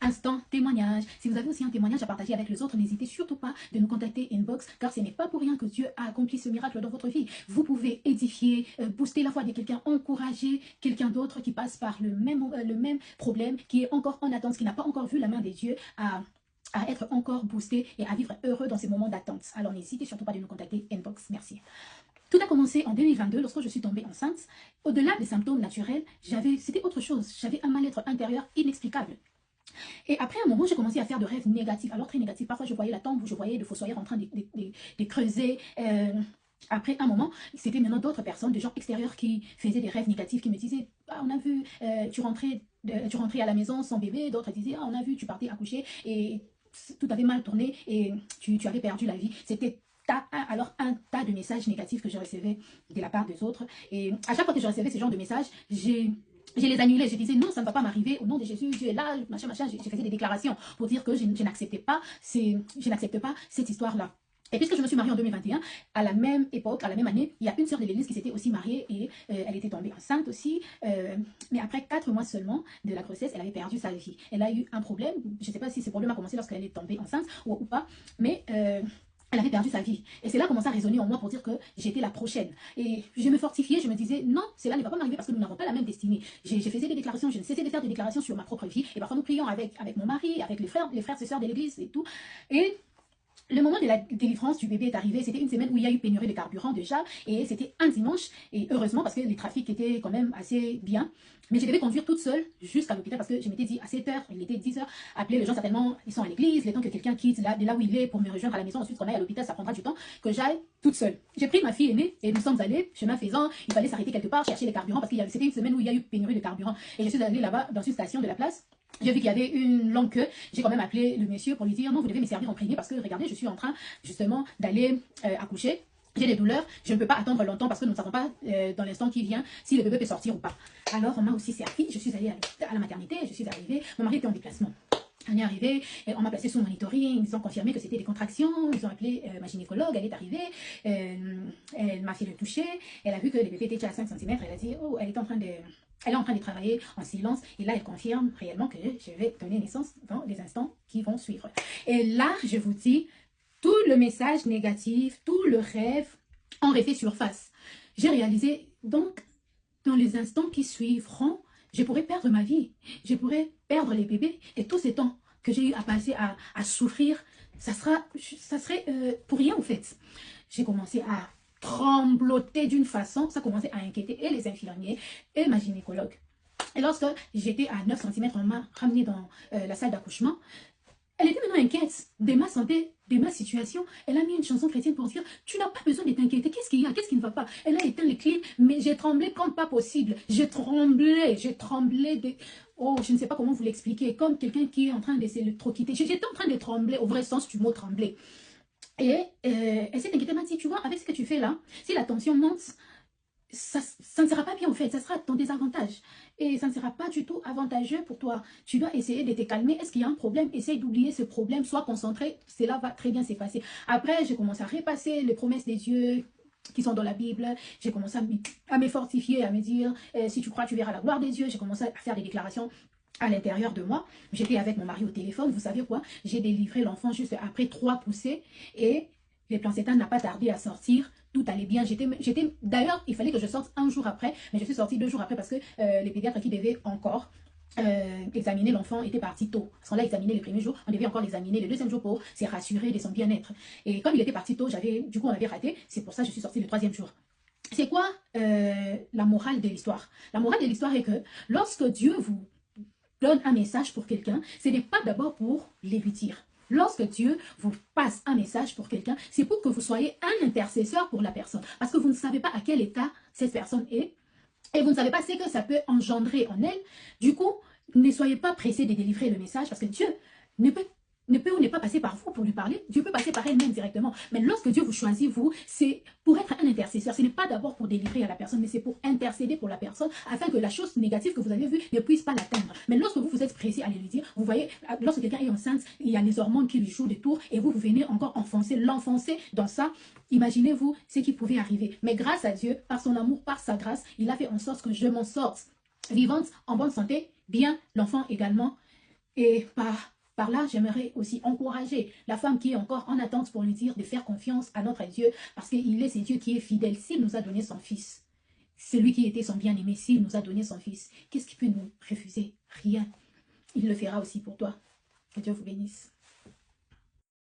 instant témoignage. Si vous avez aussi un témoignage à partager avec les autres, n'hésitez surtout pas de nous contacter inbox, car ce n'est pas pour rien que Dieu a accompli ce miracle dans votre vie. Vous pouvez édifier, booster la foi de quelqu'un, encourager quelqu'un d'autre qui passe par le même problème, qui est encore en attente, qui n'a pas encore vu la main des dieux à être encore boosté et à vivre heureux dans ces moments d'attente. Alors n'hésitez surtout pas de nous contacter inbox. Merci. Tout a commencé en 2022 lorsque je suis tombée enceinte. Au-delà des symptômes naturels, c'était autre chose. J'avais un mal-être intérieur inexplicable. Et après un moment, j'ai commencé à faire de rêves négatifs. Alors très négatifs. Parfois, je voyais la tombe où je voyais des fossoyeurs en train de creuser. Après un moment, c'était maintenant d'autres personnes, des gens extérieurs qui faisaient des rêves négatifs, qui me disaient ah, on a vu, tu rentrais à la maison sans bébé. D'autres disaient ah, on a vu, tu partais accoucher et tout avait mal tourné et tu avais perdu la vie. C'était un tas de messages négatifs que je recevais de la part des autres. Et à chaque fois que je recevais ce genre de messages, je les annulais. Je disais non, ça ne va pas m'arriver. Au nom de Jésus, Dieu est là, machin, machin. Je faisais des déclarations pour dire que je n'acceptais pas cette histoire-là. Et puisque je me suis mariée en 2021, à la même époque, à la même année, il y a une sœur de l'église qui s'était aussi mariée et elle était tombée enceinte aussi. Mais après 4 mois seulement de la grossesse, elle avait perdu sa vie. Elle a eu un problème. Je ne sais pas si ce problème a commencé lorsqu'elle est tombée enceinte ou pas, mais elle avait perdu sa vie. Et cela commençait à résonner en moi pour dire que j'étais la prochaine. Et je me fortifiais, je me disais, non, cela ne va pas m'arriver parce que nous n'avons pas la même destinée. Je faisais des déclarations, je ne cessais de faire des déclarations sur ma propre vie. Et parfois nous prions avec mon mari, avec les frères et sœurs de l'église et tout. Et le moment de la délivrance du bébé est arrivé, c'était une semaine où il y a eu pénurie de carburant déjà, et c'était un dimanche, et heureusement parce que les trafics étaient quand même assez bien, mais je devais conduire toute seule jusqu'à l'hôpital parce que je m'étais dit à 7 h, il était 10 h, appeler les gens certainement, ils sont à l'église, le temps que quelqu'un quitte de là où il est pour me rejoindre à la maison, ensuite qu'on aille à l'hôpital, ça prendra du temps, que j'aille toute seule. J'ai pris ma fille aînée et nous sommes allés, chemin faisant, il fallait s'arrêter quelque part, chercher les carburants parce que c'était une semaine où il y a eu pénurie de carburant, et je suis allée là-bas dans une station de la place. J'ai vu qu'il y avait une longue queue. J'ai quand même appelé le monsieur pour lui dire non, vous devez me servir en premier parce que regardez, je suis en train justement d'aller accoucher. J'ai des douleurs, je ne peux pas attendre longtemps parce que nous ne savons pas dans l'instant qui vient si le bébé peut sortir ou pas. Alors on m'a aussi servi, je suis allée à la maternité, je suis arrivée, mon mari était en déplacement. On est arrivé, on m'a placé sous monitoring, ils ont confirmé que c'était des contractions, ils ont appelé ma gynécologue, elle est arrivée, elle m'a fait le toucher, elle a vu que le bébé était déjà à 5 cm, elle a dit oh, elle est en train de travailler en silence, et là elle confirme réellement que je vais donner naissance dans les instants qui vont suivre. Et là, je vous dis, tout le message négatif, tout le rêve en refait surface. J'ai réalisé, donc, dans les instants qui suivront, je pourrais perdre ma vie, je pourrais perdre les bébés, et tout ce temps que j'ai eu à passer à souffrir, ça serait pour rien en fait. J'ai commencé à trembloter d'une façon, ça commençait à inquiéter et les infirmiers et ma gynécologue. Et lorsque j'étais à 9 cm, on m'a ramenée dans la salle d'accouchement. Elle était maintenant inquiète de ma santé, de ma situation. Elle a mis une chanson chrétienne pour dire « Tu n'as pas besoin de t'inquiéter. Qu'est-ce qu'il y a? Qu'est-ce qui ne va pas ?» Elle a éteint les clim, mais j'ai tremblé comme pas possible. J'ai tremblé de... Oh, je ne sais pas comment vous l'expliquer. Comme quelqu'un qui est en train d'électrocuter. J'étais en train de trembler, au vrai sens du mot trembler. Et elle s'est inquiétée, elle m'a dit « Tu vois, avec ce que tu fais là, si la tension monte, ça ne sera pas bien en fait, ça sera ton désavantage. Et ça ne sera pas du tout avantageux pour toi. Tu dois essayer de te calmer. Est-ce qu'il y a un problème? Essaye d'oublier ce problème, sois concentré, cela va très bien se passer. » Après, j'ai commencé à repasser les promesses des dieux qui sont dans la Bible. J'ai commencé à me fortifier, à me dire si tu crois, tu verras la gloire des dieux. J'ai commencé à faire des déclarations à l'intérieur de moi. J'étais avec mon mari au téléphone, vous savez quoi? J'ai délivré l'enfant juste après 3 poussées et le placenta n'a pas tardé à sortir. Tout allait bien. D'ailleurs, il fallait que je sorte 1 jour après, mais je suis sortie 2 jours après parce que les pédiatres qui devaient encore examiner l'enfant étaient partis tôt. Parce qu'on l'a examiné les premiers jours, on devait encore l'examiner le 2e jour pour se rassurer de son bien-être. Et comme il était parti tôt, du coup on avait raté. C'est pour ça que je suis sortie le 3e jour. C'est quoi la morale de l'histoire? La morale de l'histoire est que lorsque Dieu vous donne un message pour quelqu'un, ce n'est pas d'abord pour les lui dire. Lorsque Dieu vous passe un message pour quelqu'un, c'est pour que vous soyez un intercesseur pour la personne. Parce que vous ne savez pas à quel état cette personne est. Et vous ne savez pas ce que ça peut engendrer en elle. Du coup, ne soyez pas pressés de délivrer le message. Parce que Dieu ne peut ou n'est pas passer par vous pour lui parler. Dieu peut passer par elle-même directement. Mais lorsque Dieu vous choisit, vous, c'est pour être un intercesseur. Ce n'est pas d'abord pour délivrer à la personne, mais c'est pour intercéder pour la personne afin que la chose négative que vous avez vue ne puisse pas l'atteindre. Mais lorsque vous êtes pressé à aller lui dire, vous voyez, lorsque quelqu'un est enceinte, il y a les hormones qui lui jouent des tours et vous venez encore l'enfoncer dans ça. Imaginez-vous ce qui pouvait arriver. Mais grâce à Dieu, par son amour, par sa grâce, il a fait en sorte que je m'en sorte vivante, en bonne santé, bien, l'enfant également. Et par là, j'aimerais aussi encourager la femme qui est encore en attente pour lui dire de faire confiance à notre Dieu, parce qu'il est ce Dieu qui est fidèle. S'il nous a donné son Fils, celui qui était son bien-aimé, s'il nous a donné son Fils, qu'est-ce qui peut nous refuser? Rien. Il le fera aussi pour toi. Que Dieu vous bénisse.